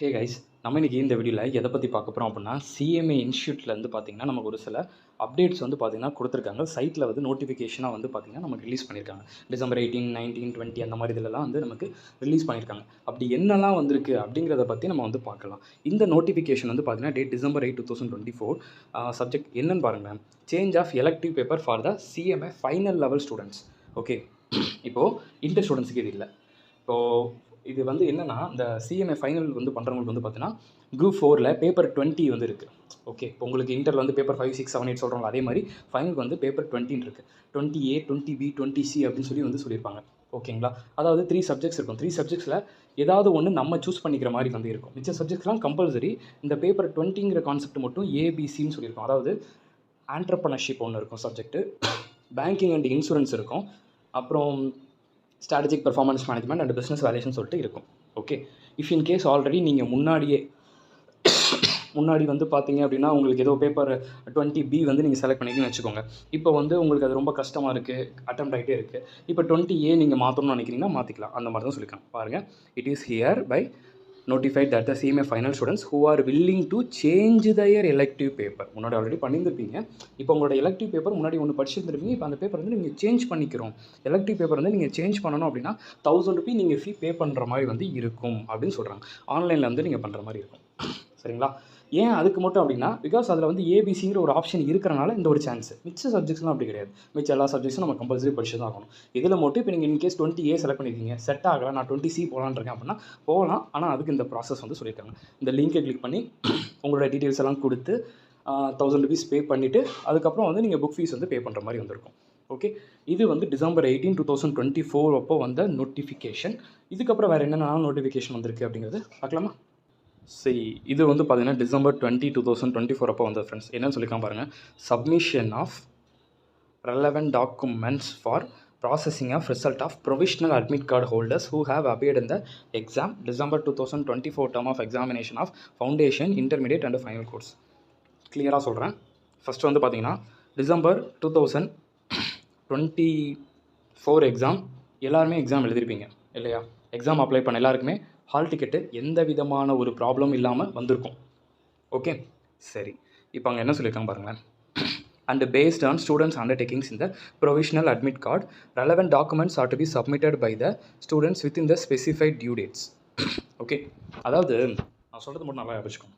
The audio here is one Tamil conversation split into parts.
ஹே கைஸ், நம்ம இன்றைக்கி இந்த வீடியோவில் எதை பற்றி பார்க்க போகிறோம் அப்படின்னா, சிஎம்ஏ இன்ஸ்டியூட்லேருந்து பார்த்திங்கன்னா நமக்கு ஒரு சில அப்டேட்ஸ் வந்து பார்த்திங்கன்னா கொடுத்துருக்காங்க. சைட்டில் வந்து நோட்டிஃபிகேஷனாக வந்து பார்த்திங்கன்னா நமக்கு ரிலீஸ் பண்ணியிருக்காங்க. டிசம்பர் 18, 19, 20 அந்த மாதிரி இதிலலாம் வந்து நமக்கு ரிலீஸ் பண்ணியிருக்காங்க. அப்படி என்னெல்லாம் வந்திருக்கு அப்படிங்கிறத பற்றி நம்ம வந்து பார்க்கலாம். இந்த நோட்டிஃபிகேஷன் வந்து பார்த்திங்கன்னா டேட் December 8, 2024. சப்ஜெக்ட் என்னன்னு பாருங்கள். Change of elective paper for the CMA final level students. Okay, இப்போது இன்டர் ஸ்டூடெண்ட்ஸுக்கு இது இல்லை. இப்போது இது வந்து என்னென்னா, இந்த சிஎம்ஏ ஃபைனல் வந்து பண்ணுறவங்களுக்கு வந்து பார்த்தீங்கன்னா குரூப் 4ல் பேப்பர் 20 வந்து இருக்குது. ஓகே, இப்போ உங்களுக்கு இன்டரில் வந்து பேப்பர் 5, 6, 7, 8 சொல்கிறாங்க. அதே மாதிரி ஃபைனலுக்கு வந்து பேப்பர் 20 இருக்குது. 20A, 20B, 20C அப்படின்னு சொல்லி சொல்லியிருப்பாங்க. ஓகேங்களா, அதாவது 3 சப்ஜெக்ட்ஸ் இருக்கும். 3 சப்ஜெக்ட்ஸில் ஏதாவது ஒன்று நம்ம சூஸ் பண்ணிக்கிற மாதிரி வந்து இருக்கும். மிச்ச சப்ஜெக்ட்ஸ்லாம் கம்பல்சரி. இந்த பேப்பர் 20ங்கிற கான்செப்ட் மட்டும் ஏபிசின்னு சொல்லியிருக்கோம். அதாவது ஆண்டர்ப்ரனர்ஷிப் ஒன்று இருக்கும் சப்ஜெக்ட்டு, பேங்கிங் அண்ட் இன்சூரன்ஸ் இருக்கும், அப்புறம் strategic performance management and business valuation சொல்லிட்டு இருக்கும். Okay, if in case already நீங்கள் முன்னாடி வந்து பார்த்தீங்க அப்படின்னா உங்களுக்கு ஏதோ பேப்பர் 20B வந்து நீங்கள் செலக்ட் பண்ணிக்கணும்னு வச்சுக்கோங்க. இப்போ வந்து உங்களுக்கு அது ரொம்ப கஷ்டமாக இருக்குது, அட்டெம்ப்ட் ஆகிட்டே இருக்குது. இப்போ 20A நீங்கள் மாற்றணும்னு நினைக்கிறீங்கன்னா மாற்றிக்கலாம். அந்த மாதிரி தான் சொல்லிக்கலாம். பாருங்கள், it is here by notified that the CMA final students who are willing to change their elective paper. முன்னாடி ஆல்ரெடி பண்ணியிருந்திருப்பீங்க. இப்போ உங்களோட எலக்டிவ் பேப்பர் முன்னாடி ஒன்று படிச்சிருந்துருப்பீங்க. இப்போ அந்த பேப்பர் வந்து நீங்கள் சேஞ்ச் பண்ணிக்கிறோம். எலக்டிவ் பேப்பர் வந்து நீங்கள் சேஞ்ச் பண்ணணும் அப்படின்னா ₹1000 நீங்கள் ஃபீ பே பண்ணுற மாதிரி வந்து இருக்கும் அப்படின்னு சொல்கிறாங்க. ஆன்லைனில் வந்து நீங்கள் பண்ணுற மாதிரி இருக்கும். சரிங்களா? ஏன் அதுக்கு மட்டும் அப்படின்னா, பிகாஸ் அதில் வந்து ஏபிசிங்கிற ஒரு ஆப்ஷன் இருக்கிறனால இந்த ஒரு சான்ஸ். மிச்ச சப்ஜெக்ட்ஸ்லாம் அப்படி கிடையாது. மிச்ச எல்லா சப்ஜெக்ட்ஸும் நம்ம கம்பல்சரி படிச்சு தான் ஆகணும். இதில் மட்டும் இப்போ நீங்கள் இன்கேஸ் 20A செலக்ட் பண்ணியிருக்கீங்க, செட் ஆகலை, நான் 20C போகலான்னு இருக்கேன் அப்படின்னா போகலாம். ஆனால் அதுக்கு இந்த ப்ராசஸ் வந்து சொல்லியிருக்காங்க. இந்த லிங்கை கிளிக் பண்ணி உங்களோட டீட்டெயில்ஸ் எல்லாம் கொடுத்து ₹1000 பே பண்ணிவிட்டு அதுக்கப்புறம் வந்து நீங்கள் புக் ஃபீஸ் வந்து பே பண்ணுற மாதிரி வந்திருக்கும். ஓகே, இது வந்து December 18, 2024 அப்போ வந்த நோட்டிஃபிகேஷன். இதுக்கப்புறம் வேறு என்னென்ன நோட்டிஃபிகேஷன் வந்திருக்கு அப்படிங்கிறது பார்க்கலாமா? சரி, இது வந்து பார்த்தீங்கன்னா December 20, 2024 அப்போ வந்தது ஃப்ரெண்ட்ஸ். என்னன்னு சொல்லிக்கலாம் பாருங்கள். Submission of relevant documents for processing of result of provisional admit card holders who have appeared in the exam December 2024 term of examination of foundation, intermediate and final course. கிளியராக சொல்கிறேன். ஃபஸ்ட்டு வந்து பார்த்தீங்கன்னா December 2024 எக்ஸாம் எல்லாருமே எக்ஸாம் எழுதிருப்பீங்க இல்லையா? எக்ஸாம் அப்ளை பண்ண எல்லாருக்குமே ஹால் டிக்கெட்டு எந்த விதமான ஒரு ப்ராப்ளம் இல்லாமல் வந்திருக்கும். ஓகே, சரி, இப்போ அங்கே என்ன சொல்லியிருக்காங்க பாருங்களேன். And based on students' undertakings in the provisional admit card, relevant documents are to be submitted by the students within the specified due dates. Okay, அதாவது நான் சொல்கிறது மட்டும் நல்லா யோசிச்சுக்கோங்க.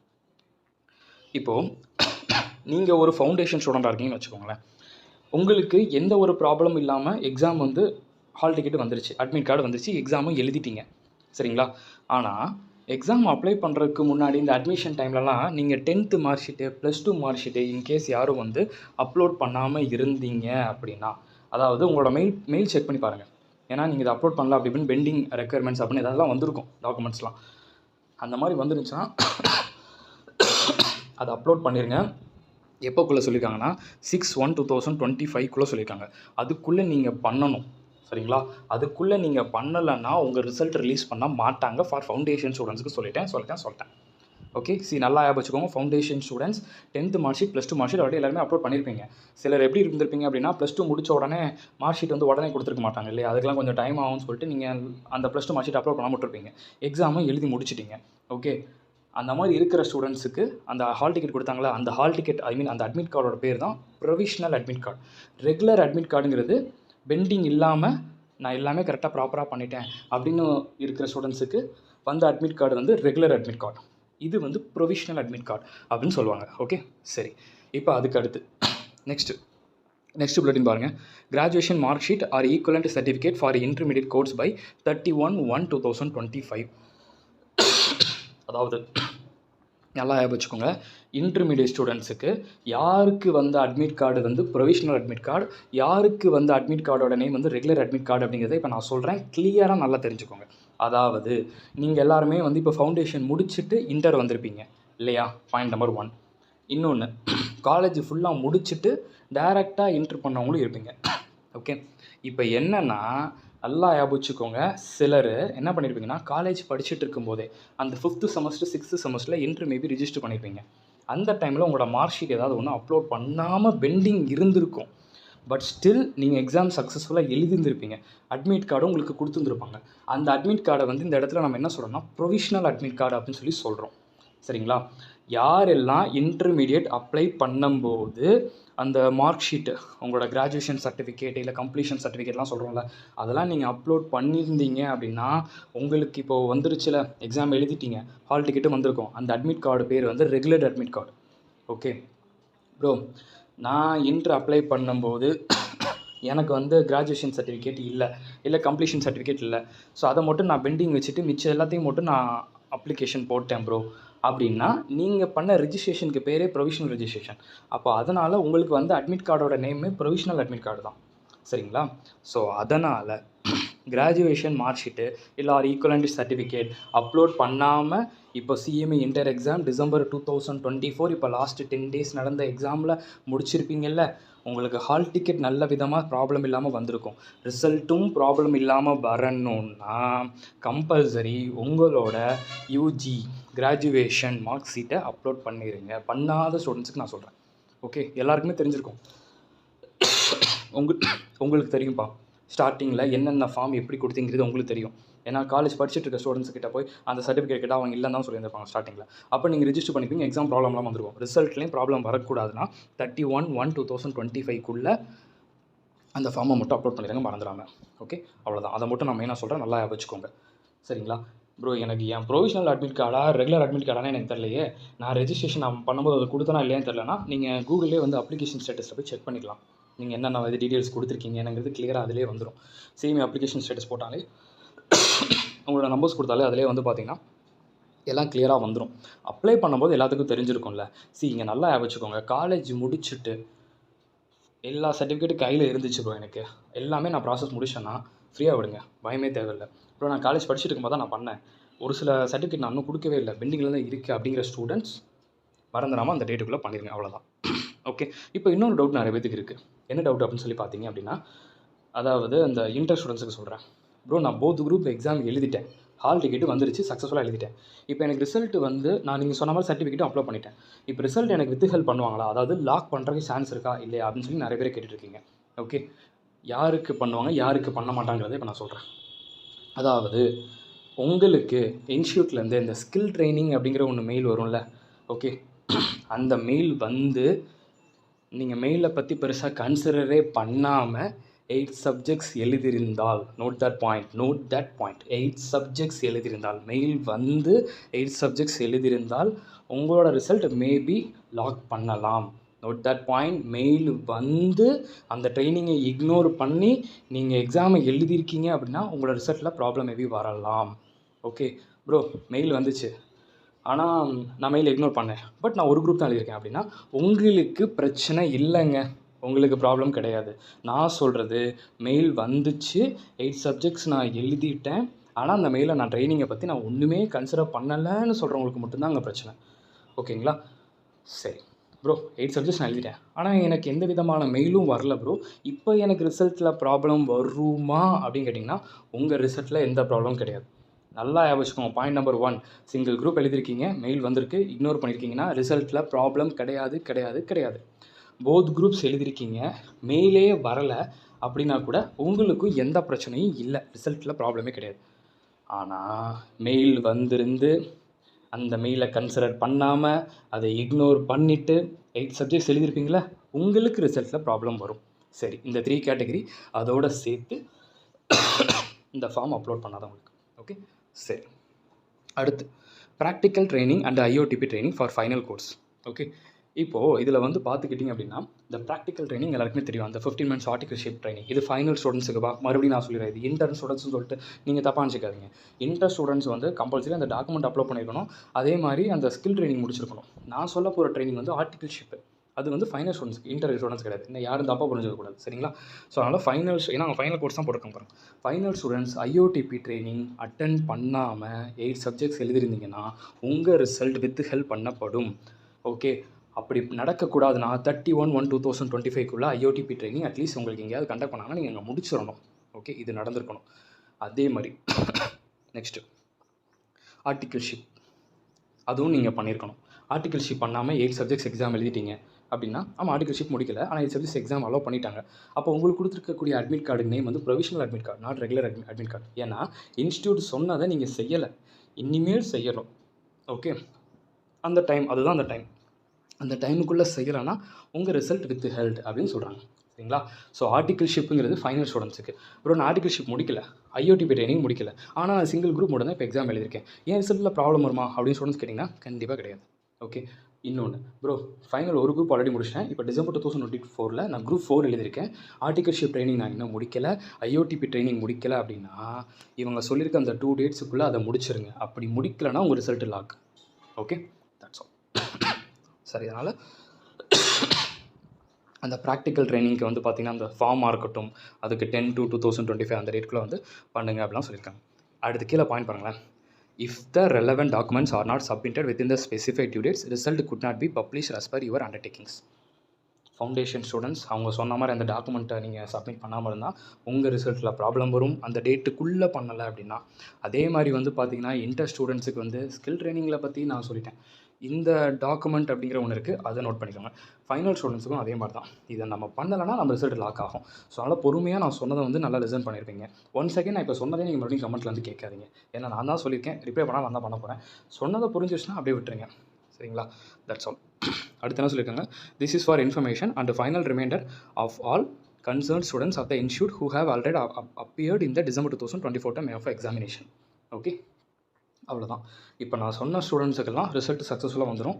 இப்போது நீங்கள் ஒரு ஃபவுண்டேஷன் ஸ்டூடெண்ட்டாக இருக்கீங்கன்னு வச்சுக்கோங்களேன். உங்களுக்கு எந்த ஒரு ப்ராப்ளம் இல்லாமல் எக்ஸாம் வந்து ஹால் டிக்கெட்டு வந்துருச்சு, அட்மிட் கார்டு வந்துருச்சு, எக்ஸாமும் எழுதிட்டீங்க. சரிங்களா? ஆனால் எக்ஸாம் அப்ளை பண்ணுறதுக்கு முன்னாடி இந்த அட்மிஷன் டைம்லலாம் நீங்கள் 10th mark sheet, +2 mark sheet in case யாரும் வந்து அப்லோட் பண்ணாமல் இருந்தீங்க அப்படின்னா, அதாவது உங்களோட மெயில் செக் பண்ணி பாருங்கள். ஏன்னா நீங்கள் இதை அப்லோட் பண்ணலாம் அப்படி இப்படின்னு பெண்டிங் ரெக்குயர்மெண்ட்ஸ் அப்படின்னு எதாவது வந்திருக்கும் டாக்குமெண்ட்ஸ்லாம். அந்த மாதிரி வந்துருந்துச்சுன்னா அதை அப்லோட் பண்ணிடுங்க. எப்போக்குள்ளே சொல்லியிருக்காங்கன்னா 6/1/2025 சொல்லியிருக்காங்க. அதுக்குள்ளே நீங்கள் பண்ணணும். சரிங்களா? அதுக்குள்ளே நீங்கள் பண்ணலைன்னா உங்கள் ரிசல்ட் ரிலீஸ் பண்ண மாட்டாங்க. ஃபார் ஃபவுண்டேஷன் ஸ்டூடெண்ட்ஸுக்கு சொல்லிட்டேன். ஓகே, நல்லா ஞாபகம் வச்சுக்கோங்க. Foundation students 10th mark sheet, +2 mark sheet already எல்லாருமே அப்லோட் பண்ணியிருப்பீங்க. சிலர் எப்படி இருந்திருப்பீங்க அப்படின்னா, +2 முடிச்ச உடனே மார்க் ஷீட் வந்து உடனே கொடுத்துருக்க மாட்டாங்க இல்லையா? அதுக்கெல்லாம் கொஞ்சம் டைம் ஆகும்னு சொல்லிட்டு நீங்கள் அந்த +2 மார்க் ஷீட் அப்லோட் பண்ணாமல் விட்டுருப்பீங்க. எக்ஸாமும் எழுதி முடிச்சிட்டிங்க. ஓகே, அந்த மாதிரி இருக்கிற ஸ்டூடெண்ட்ஸுக்கு அந்த ஹால் டிக்கெட் கொடுத்தாங்களா, அந்த ஹால் டிக்கெட் அந்த அட்மிட் கார்டோட பேர் தான் provisional admit card. Regular admit கார்டுங்கிறது பெண்டிங் இல்லாமல் நான் எல்லாமே கரெக்டாக ப்ராப்பராக பண்ணிட்டேன் அப்படின்னு இருக்கிற ஸ்டூடெண்ட்ஸுக்கு வந்த அட்மிட் கார்டு வந்து ரெகுலர் அட்மிட் கார்டு. இது வந்து ப்ரொவிஷ்னல் அட்மிட் கார்டு அப்படின்னு சொல்லுவாங்க. ஓகே, சரி, இப்போ அதுக்கு அடுத்து நெக்ஸ்ட் புல்லட்டின் பாருங்கள். Graduation mark sheet or equivalent certificate for intermediate course by 31/1/2025. அதாவது நல்லா ஞாபகம் வச்சுக்கோங்க. இன்டர்மீடியட் ஸ்டூடெண்ட்ஸுக்கு யாருக்கு வந்து அட்மிட் கார்டு வந்து ப்ரொவிஷ்னல் அட்மிட் கார்டு, யாருக்கு வந்து அட்மிட் கார்டோட நேம் வந்து ரெகுலர் அட்மிட் கார்டு அப்படிங்கிறத இப்போ நான் சொல்கிறேன். கிளியராக நல்லா தெரிஞ்சுக்கோங்க. அதாவது நீங்கள் எல்லாருமே வந்து இப்போ ஃபவுண்டேஷன் முடிச்சுட்டு இன்டர் வந்திருப்பீங்க இல்லையா? Point number 1. இன்னொன்று, காலேஜ் ஃபுல்லாக முடிச்சுட்டு டைரெக்டாக இன்டர் பண்ணவங்களும் இருப்பீங்க. ஓகே, இப்போ என்னென்னா நல்லா ஞாபகம் வச்சுக்கோங்க. சிலர் என்ன பண்ணியிருப்பீங்கன்னா, காலேஜ் படிச்சுட்டு இருக்கும்போதே அந்த 5th செமஸ்டர் 6th செமஸ்டரில் இன்டர் மேபி ரிஜிஸ்டர் பண்ணியிருப்பீங்க. அந்த டைமில் உங்களோட மார்க் ஷீட் ஏதாவது ஒன்று அப்லோட் பண்ணாமல் பெண்டிங் இருந்திருக்கும். பட் ஸ்டில் நீங்கள் எக்ஸாம் சக்ஸஸ்ஃபுல்லாக எழுதியிருந்திருப்பீங்க. அட்மிட் கார்டும் உங்களுக்கு கொடுத்துருந்துருப்பாங்க. அந்த அட்மிட் கார்டை வந்து இந்த இடத்துல நம்ம என்ன சொல்கிறோம்னா ப்ரொவிஷனல் அட்மிட் கார்டு அப்படின்னு சொல்லி சொல்கிறோம். சரிங்களா? யாரெல்லாம் இன்டர்மீடியட் அப்ளை பண்ணும்போது அந்த மார்க் ஷீட்டு, உங்களோட கிராஜுவேஷன் சர்டிஃபிகேட் இல்லை கம்ப்ளீஷன் சர்டிஃபிகேட்லாம் சொல்கிறோம்ல, அதெல்லாம் நீங்கள் அப்லோட் பண்ணியிருந்தீங்க அப்படின்னா உங்களுக்கு இப்போது வந்துருச்சுல, எக்ஸாம் எழுதிட்டீங்க, ஹால் டிக்கெட்டும் வந்திருக்கும். அந்த அட்மிட் கார்டு பேர் வந்து regular admit card. Okay bro, நான் இன்ட்ரு அப்ளை பண்ணும்போது எனக்கு வந்து கிராஜுவேஷன் சர்டிஃபிகேட் இல்லை கம்ப்ளீஷன் சர்டிஃபிகேட் இல்லை, ஸோ அதை மட்டும் நான் பெண்டிங் வச்சுட்டு மிச்சம் எல்லாத்தையும் மட்டும் நான் அப்ளிகேஷன் போட்டேன் ப்ரோ அப்படின்னா, நீங்கள் பண்ண ரிஜிஸ்ட்ரேஷனுக்கு பேரே ப்ரொவிஷனல் ரிஜிஸ்ட்ரேஷன். அப்போ அதனால் உங்களுக்கு வந்து அட்மிட் கார்டோட நேமே ப்ரொவிஷனல் அட்மிட் கார்டு தான். சரிங்களா? ஸோ அதனால் கிராஜுவேஷன் மார்க் ஷீட்டு இல்லை ஈக்குவலண்ட் சர்டிஃபிகேட் அப்லோட் பண்ணாமல் இப்போ சிஎம்இ இன்டர் எக்ஸாம் டிசம்பர் 2024 இப்போ லாஸ்ட்டு 10 days நடந்த எக்ஸாமில் முடிச்சிருப்பீங்கல்ல, உங்களுக்கு ஹால் டிக்கெட் நல்ல விதமாக ப்ராப்ளம் இல்லாமல் வந்திருக்கும். ரிசல்ட்டும் ப்ராப்ளம் இல்லாமல் வரணுன்னா கம்பல்சரி உங்களோட யூஜி கிராஜுவேஷன் மார்க் ஷீட்டை அப்லோட் பண்ணிடுங்க. பண்ணாத ஸ்டூடெண்ட்ஸுக்கு நான் சொல்கிறேன். ஓகே, எல்லாருக்குமே தெரிஞ்சிருக்கும். உங்களுக்கு தெரியும்ப்பா, ஸ்டார்டிங்கில் என்னென்ன ஃபார்ம் எப்படி கொடுத்தீங்கிறது உங்களுக்கு தெரியும். ஏன்னா காலேஜ் படிச்சுட்டு இருக்க ஸ்டூடெண்ட்ஸ் கிட்ட போய் அந்த சர்டிஃபிகேட் கிட்ட அவங்க இல்லைன்னு தான் சொல்லியிருப்பாங்க ஸ்டார்டிங்கில். அப்போ நீங்கள் ரிஜிஸ்டர் பண்ணிப்பீங்க, எக்ஸாம் ப்ராப்ளம்லாம் வந்துருக்கும். ரிசல்ட்லேயும் ப்ராப்ளம் வரக்கூடாதுன்னா 31/1/2025 அந்த ஃபார்மை மட்டும் அப்லோட் பண்ணிடுங்க, மறந்துடாமல். ஓகே, அவ்வளோதான். அதை மட்டும் நான் மெயினாக சொல்கிறேன், நல்லா வச்சுக்கோங்க. சரிங்களா? ப்ரோ, எனக்கு என் ப்ரொவிஷனல் அட்மிட் கார்டா ரெகுலர் அட்மிட் கார்டானே எனக்கு தெரியலையே, நான் ரெஜிஸ்ட்ரேஷன் நான் பண்ணும்போது அதை கொடுத்தனா இல்லையான்னு தெரியலனா, நீங்கள் கூகுளே வந்து அப்ளிகேஷன் ஸ்டேட்டஸில் போய் செக் பண்ணிக்கலாம். நீங்கள் என்னென்ன இது டீட்டெயில்ஸ் கொடுத்துருக்கீங்க என்னங்கிறது கிளியராக அதிலே வந்துடும். சிஎம்இ அப்ளிகேஷன் ஸ்டேட்டஸ் போட்டாலே உங்களோட நம்பர்ஸ் கொடுத்தாலே அதிலே வந்து பார்த்தீங்கன்னா எல்லாம் கிளியராக வந்துடும். அப்ளை பண்ணும்போது எல்லாத்துக்கும் தெரிஞ்சிருக்கும்ல. இங்கே நல்லா வச்சுக்கோங்க, காலேஜ் முடிச்சுட்டு எல்லா சர்டிஃபிகேட்டும் கையில் இருந்துச்சு ப்ரோ, எனக்கு எல்லாமே நான் ப்ராசஸ் முடிச்சேன்னா ஃப்ரீயாக விடுங்க, பயமே தேவையில்லை ப்ரோ. நான் காலேஜ் படிச்சுட்டு இருக்கும்போது தான் நான் பண்ணேன், ஒரு சில சர்டிஃபிகேட் நான் இன்னும் கொடுக்கவே இல்லை, பெண்டிங்கில் தான் இருக்குது அப்படிங்கிற ஸ்டூடெண்ட்ஸ் மறந்துடாமல் அந்த டேட்டுக்குள்ளே பண்ணிடுங்க, அவ்வளோதான். ஓகே, இப்போ இன்னொரு டவுட் நிறைய பேருக்கு இருக்குது. என்ன டவுட் அப்படின்னு சொல்லி பார்த்தீங்க அப்படின்னா, அதாவது அந்த இன்டர் ஸ்டூடெண்ட்ஸுக்கு சொல்கிறேன். ப்ரோ, நான் போத் குரூப் எக்ஸாம் எழுதிட்டேன், ஹால் டிக்கெட்டு வந்துருச்சு, சக்ஸஸ்ஃபுல்லாக எழுதிட்டேன். இப்போ எனக்கு ரிசல்ட் வந்து நான் நீங்கள் சொன்ன மாதிரி சர்டிஃபிகேட்டும் அப்லோட் பண்ணிட்டேன். இப்போ ரிசல்ட் எனக்கு வித் ஹெல்ப் பண்ணுவாங்களா, அதாவது லாக் பண்ணுறதுக்கு சான்ஸ் இருக்கா இல்லையா அப்படின்னு சொல்லி நிறைய பேர் கேட்டுட்ருக்கீங்க. ஓகே, யாருக்கு பண்ணுவாங்க யாருக்கு பண்ண மாட்டாங்கிறத இப்போ நான் சொல்கிறேன். அதாவது உங்களுக்கு இன்ஸ்டியூட்லேருந்து இந்த ஸ்கில் ட்ரைனிங் அப்படிங்கிற ஒன்று மெயில் வரும்ல, ஓகே, அந்த மெயில் வந்து நீங்கள் மெயிலை பற்றி பெருசாக கன்சிடரே பண்ணாமல் 8 சப்ஜெக்ட்ஸ் எழுதியிருந்தால், நோட் தட் பாயிண்ட் 8 சப்ஜெக்ட்ஸ் எழுதியிருந்தால், மெயில் வந்து 8 சப்ஜெக்ட்ஸ் எழுதியிருந்தால் உங்களோட ரிசல்ட் மேபி லாக் பண்ணலாம். Note that point. மெயில் வந்து அந்த ட்ரைனிங்கை இக்னோர் பண்ணி நீங்கள் எக்ஸாமை எழுதியிருக்கீங்க அப்படின்னா உங்களோட ரிசல்ட்டில் ப்ராப்ளம் மேபி வரலாம். ஓகே ப்ரோ, மெயில் வந்துச்சு, ஆனால் நான் மெயில் இக்னோர் பண்ணேன், பட் நான் ஒரு குரூப் தான் எழுதியிருக்கேன் அப்படின்னா உங்களுக்கு பிரச்சனை இல்லைங்க, உங்களுக்கு ப்ராப்ளம் கிடையாது. நான் சொல்கிறது, மெயில் வந்துச்சு, 8 சப்ஜெக்ட்ஸ் நான் எழுதிட்டேன், ஆனால் அந்த மெயிலை நான் ட்ரைனிங்கை பற்றி நான் ஒன்றுமே கன்சிடர் பண்ணலைன்னு சொல்கிறவங்களுக்கு மட்டும்தான் அங்கே பிரச்சனை. ஓகேங்களா? சரி ப்ரோ, 8 சப்ஜெக்ட்ஸ் நான் எழுதிட்டேன், ஆனால் எனக்கு எந்த விதமான மெயிலும் வரல ப்ரோ, இப்போ எனக்கு ரிசல்ட்டில் ப்ராப்ளம் வருமா அப்படின்னு கேட்டிங்கன்னா உங்கள் ரிசல்ட்டில் எந்த ப்ராப்ளம் கிடையாது. நல்லா வச்சுக்கோங்க. பாயிண்ட் நம்பர் 1, சிங்கிள் குரூப் எழுதியிருக்கீங்க, மெயில் வந்திருக்கு, இக்னோர் பண்ணியிருக்கீங்கன்னா ரிசல்ட்டில் ப்ராப்ளம் கிடையாது. போத் குரூப்ஸ் எழுதியிருக்கீங்க, மெயிலே வரலை அப்படின்னா கூட உங்களுக்கும் எந்த பிரச்சனையும் இல்லை, ரிசல்ட்டில் ப்ராப்ளமே கிடையாது. ஆனால் மெயில் வந்திருந்து அந்த மெயிலை கன்சிடர் பண்ணாமல் அதை இக்னோர் பண்ணிவிட்டு 8 சப்ஜெக்ட்ஸ் எழுதியிருப்பீங்களா, உங்களுக்கு ரிசல்ட்டில் ப்ராப்ளம் வரும். சரி, இந்த 3 கேட்டகரி அதோடு சேர்த்து இந்த ஃபார்ம் அப்லோட் பண்ணாதவங்களுக்கு. ஓகே, சரி. அடுத்து practical training and IOTP training for final course. Okay, இப்போது இதில் வந்து பார்த்துக்கிட்டிங்க அப்படின்னா இந்த ப்ராக்டிக்கல் ட்ரைனிங் எல்லாருக்குமே தெரியும், அந்த 15 minutes ஆர்டிகல்ஷிப் ட்ரைனிங். இது ஃபைனல் ஸ்டூடெண்ட்ஸுக்குப்பா, மறுபடியும் நான் சொல்லிடுறேன், இது இன்டர் ஸ்டூடெண்ட்ஸ்னு சொல்லிட்டு நீங்கள் தப்பாக நினச்சிக்காதீங்க. இன்டர் ஸ்டூடெண்ட்ஸ் வந்து கம்பல்சரி அந்த டாக்குமெண்ட் அப்லோட் பண்ணியிருக்கணும், அதே மாதிரி அந்த ஸ்கில் ட்ரைனிங் முடிச்சிருக்கணும். நான் சொல்ல போகிற ட்ரைனிங் வந்து ஆர்டிகல்ஷிப்பு, அது வந்து ஃபைனல் ஸ்டூடெண்ட்ஸ்க்கு, இன்டர் ஸ்டூடெண்ட்ஸ் கிடையாது. இன்னும் யாரும் தப்பாக புரிஞ்சிக்கக்கூடாது, சரிங்களா? ஸோ அதனால் ஃபைனல்ஸ், ஏன்னா அவங்க ஃபைனல் கோர்ஸ் தான் போட்டிருக்கோம் பாருங்க. ஃபைனல் ஸ்டூடெண்ட்ஸ் ஐஓடிபி ட்ரைனிங் அட்டன் பண்ணாமல் 8 சப்ஜெக்ட்ஸ் எழுதிருந்தீங்கன்னா உங்கள் ரிசல்ட் வித் ஹெல்ப் பண்ணப்படும். ஓகே, அப்படி நடக்கக்கூடாதுன்னா 31/1/2025 ஐஓடிபி ட்ரைனிங் அட்லீஸ்ட் உங்களுக்கு எங்கேயாவது கண்டக்ட் பண்ணாங்கன்னா நீங்கள் அங்கே முடிச்சிடணும். ஓகே, இது நடந்திருக்கணும். அதே மாதிரி நெக்ஸ்ட்டு ஆர்டிகல்ஷிப், அதுவும் நீங்கள் பண்ணியிருக்கணும். ஆர்டிகல்ஷிப் பண்ணாமல் 8 சப்ஜெக்ட்ஸ் எக்ஸாம் எழுதிட்டீங்க அப்படின்னா ஆமாம் ஆர்டிகல்ஷிப் முடிக்கல, ஆனால் எயிட் சப்ஜெக்ட்ஸ் எக்ஸாம் அலோவ் பண்ணிட்டாங்க. அப்போ உங்களுக்கு கொடுத்துருக்கக்கூடிய அட்மிட் கார்டு நேம் வந்து provisional admit card, not regular admit card. ஏன்னா இன்ஸ்டியூட் சொன்னதை நீங்கள் செய்யலை, இனிமேல் செய்யணும். ஓகே, அந்த டைம் அதுதான் அந்த டைம், அந்த டைமுக்குள்ளே செய்யலைன்னா உங்கள் ரிசல்ட் வித் ஹெல்ட் அப்படின்னு சொல்கிறாங்க. சரிங்களா? ஸோ ஆர்டிகல்ஷிப்புங்கிறது ஃபைனல் ஸ்டூடெண்ட்ஸுக்கு. அப்புறம் நான் ஆர்டிகல்ஷிப் முடிக்கல, ஐஓடிபி ட்ரைனிங் முடிக்கல, ஆனால் சிங்கிள் குரூப் மட்டும் தான் இப்போ எக்ஸாம் எழுதியிருக்கேன், என் ரிசல்ட்டில் ப்ராப்ளம் வருமா அப்படின்னு ஸ்டூடெண்ட்ஸ் கேட்டிங்கன்னா கண்டிப்பாக கிடையாது. ஓகே, இன்னொன்று ப்ரோ, ஃபைனல் ஒரு குரூப் ஆல்ரெடி முடிச்சிட்டேன், இப்போ டிசம்பர் 2024 நான் குரூப் 4 எழுதியிருக்கேன், ஆர்டிகல்ஷிப் ட்ரைனிங் நான் இன்னும் முடிக்கலை, ஐஓடிபி ட்ரைனிங் முடிக்கலை அப்படின்னா இவங்க சொல்லியிருக்க அந்த 2 டேட்ஸுக்குள்ளே அதை முடிச்சிருங்க. அப்படி முடிக்கலைன்னா உங்கள் result lock. Okay, that's all. சரி, அதனால் அந்த ப்ராக்டிக்கல் ட்ரைனிங்க்கு வந்து பார்த்திங்கன்னா அந்த ஃபார்மாக இருக்கட்டும், அதுக்கு 10 to 2025 அந்த டேட்குள்ளே வந்து பண்ணுங்க அப்படிலாம் சொல்லியிருக்காங்க. அடுத்து கீழே பாயிண்ட் பாருங்களேன். If the relevant documents are not submitted within the specified due dates, result could not be published as per your undertakings. Foundation students அவங்க சொன்ன மாதிரி அந்த டாக்குமெண்ட்டை நீங்கள் சப்மிட் பண்ணாமல் இருந்தால் உங்கள் ரிசல்ட்டில் ப்ராப்ளம் வரும், அந்த டேட்டுக்குள்ளே பண்ணலை அப்படின்னா. அதே மாதிரி வந்து பார்த்திங்கன்னா இன்டர் ஸ்டூடெண்ட்ஸுக்கு வந்து ஸ்கில் ட்ரைனிங்கில் பற்றி நான் சொல்லிட்டேன், இந்த டாக்குமெண்ட் அப்படிங்கிற ஒன்று இருக்குது, அதை நோட் பண்ணிக்கோங்க. ஃபைனல் ஸ்டூடெண்ட்ஸுக்கும் அதே மாதிரி தான், இதை நம்ம பண்ணலைன்னா நம்ம ரிசல்ட் லாக் ஆகும். ஸோ அதனால் பொறுமையாக நான் சொன்னதை வந்து நல்லா லிசன் பண்ணியிருப்பீங்க. ஒன் செகண்ட் நான் இப்போ சொன்னதே நீங்கள் மறுபடியும் கமெண்ட்டில் வந்து கேட்காதீங்க, ஏன்னா நான் தான் சொல்லியிருக்கேன், ரிப்ளை பண்ணால் நான் தான் பண்ண போகிறேன். சொன்னதை புரிஞ்சிச்சுன்னா அப்படியே விட்டுருங்க. சரிங்களா? That's all. அடுத்து என்ன சொல்லியிருக்காங்க, this is for information and final reminder of all concern students of the institute who have already appeared in the December 2024 time of examination. Okay, அவ்வளோதான். இப்போ நான் சொன்ன ஸ்டூடெண்ட்ஸுக்கெல்லாம் ரிசல்ட் சக்ஸஸ்ஃபுல்லாக வந்துடும்,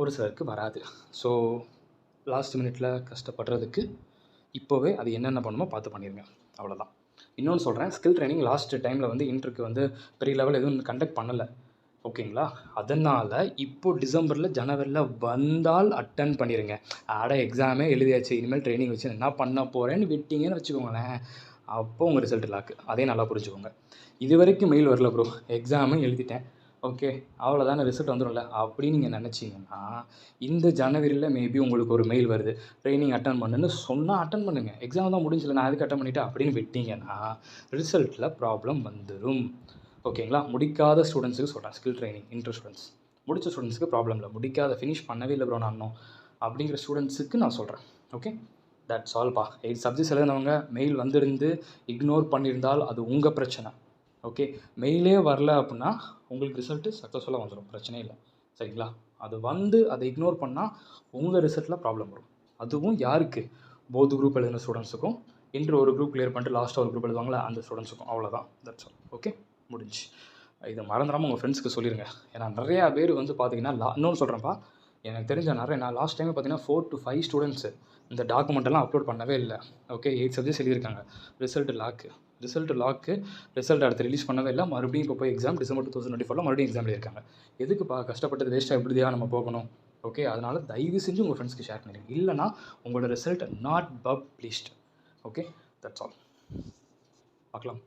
ஒரு சிலருக்கு வராது. ஸோ லாஸ்ட் மினிட்ல கஷ்டப்படுறதுக்கு இப்போவே அது என்னென்ன பண்ணணுமோ பார்த்து பண்ணிடுங்க, அவ்வளோதான். இன்னொன்று சொல்கிறேன், ஸ்கில் ட்ரைனிங் லாஸ்ட் டைமில் வந்து இன்டருக்கு வந்து பெரிய லெவல் எதுவும் கண்டக்ட் பண்ணலை. ஓகேங்களா? அதனால் இப்போது டிசம்பரில் ஜனவரியில் வந்தால் அட்டன் பண்ணிடுங்க. எக்ஸாமே எழுதியாச்சு, இனிமேல் ட்ரைனிங் வச்சு என்ன பண்ண போகிறேன்னு விட்டீங்கன்னு வச்சுக்கோங்களேன், அப்போது உங்கள் ரிசல்ட் லாக்கு. அதே நல்லா புரிஞ்சுக்கோங்க. இது வரைக்கும் மெயில் வரல ப்ரோ, எக்ஸாமும் எழுதிட்டேன், ஓகே அவ்வளோதானே ரிசல்ட் வந்துடும்ல அப்படின்னு நீங்கள் நினச்சிங்கன்னா, இந்த ஜனவரியில் மேபி உங்களுக்கு ஒரு மெயில் வருது, ட்ரைனிங் அட்டன் பண்ணுன்னு சொன்னால் அட்டன் பண்ணுங்கள், எக்ஸாம் தான் முடிஞ்சல நான் அதுக்கு அட்டன் பண்ணிவிட்டேன் அப்படின்னு விட்டீங்கன்னா ரிசல்ட்டில் ப்ராப்ளம் வந்துடும். ஓகேங்களா? முடிக்காத ஸ்டூடெண்ட்ஸுக்கு சொல்கிறேன், ஸ்கில் ட்ரைனிங் இன்டர் ஸ்டூடெண்ட்ஸ். முடித்த ஸ்டூடெண்ட்ஸுக்கு ப்ராப்ளம் இல்லை, முடிக்காத ஃபினிஷ் பண்ணவே இல்லை ப்ரோ நான் அப்படிங்கிற ஸ்டூடெண்ட்ஸுக்கு நான் சொல்கிறேன். ஓகே, தட்ஸ் ஆல்பா. 8 சப்ஜெக்ட்ஸ் எழுதினவங்க மெயில் வந்திருந்து இக்னோர் பண்ணியிருந்தால் அது உங்கள் பிரச்சனை. ஓகே, மெயிலே வரல அப்படின்னா உங்களுக்கு ரிசல்ட்டு சக்ஸஸ்ஃபுல்லாக வந்துடும், பிரச்சனை இல்லை. சரிங்களா? அது வந்து அதை இக்னோர் பண்ணால் உங்கள் ரிசல்ட்டில் ப்ராப்ளம் வரும். அதுவும் யாருக்கு? போத் குரூப் எழுதின ஸ்டூடெண்ட்ஸுக்கும், இன்று ஒரு குரூப் கிளியர் பண்ணிட்டு லாஸ்ட்டாக ஒரு குரூப் எழுதுவாங்களா அந்த ஸ்டூடெண்ட்ஸுக்கும். அவ்வளோதான், தட்ஸ் ஆல். ஓகே, முடிஞ்சு. இதை மறந்துடாமல் உங்கள் ஃப்ரெண்ட்ஸ்க்கு சொல்லிடுங்க. ஏன்னா நிறையா பேர் வந்து பார்த்தீங்கன்னா இன்னொன்று சொல்கிறேன்ப்பா, எனக்கு தெரிஞ்ச நான் லாஸ்ட் டைமே பார்த்தீங்கன்னா 4 to 5 ஸ்டூடெண்ட்ஸு இந்த டாக்குமெண்ட்டெல்லாம் அப்லோட் பண்ணவே இல்லை. ஓகே, 8 சப்ஜெக்ட்ஸ் எழுதியிருக்காங்க, ரிசல்ட் லாக்கு, ரிசல்ட் அடுத்து ரிலீஸ் பண்ணவே இல்லை. மறுபடியும் இப்போ போய் எக்ஸாம் டிசம்பர் 2024 மறுபடியும் எக்ஸாம் எழுதியிருக்காங்க. எதுக்குப்பா கஷ்டப்பட்டது வேஸ்ட்டாக எப்படியா நம்ம போகணும்? ஓகே, அதனால் தயவு செஞ்சு உங்கள் ஃப்ரெண்ட்ஸ்க்கு ஷேர் பண்ணிடுங்க, இல்லைனா உங்களோட result not published. Okay, that's all. பார்க்கலாம்.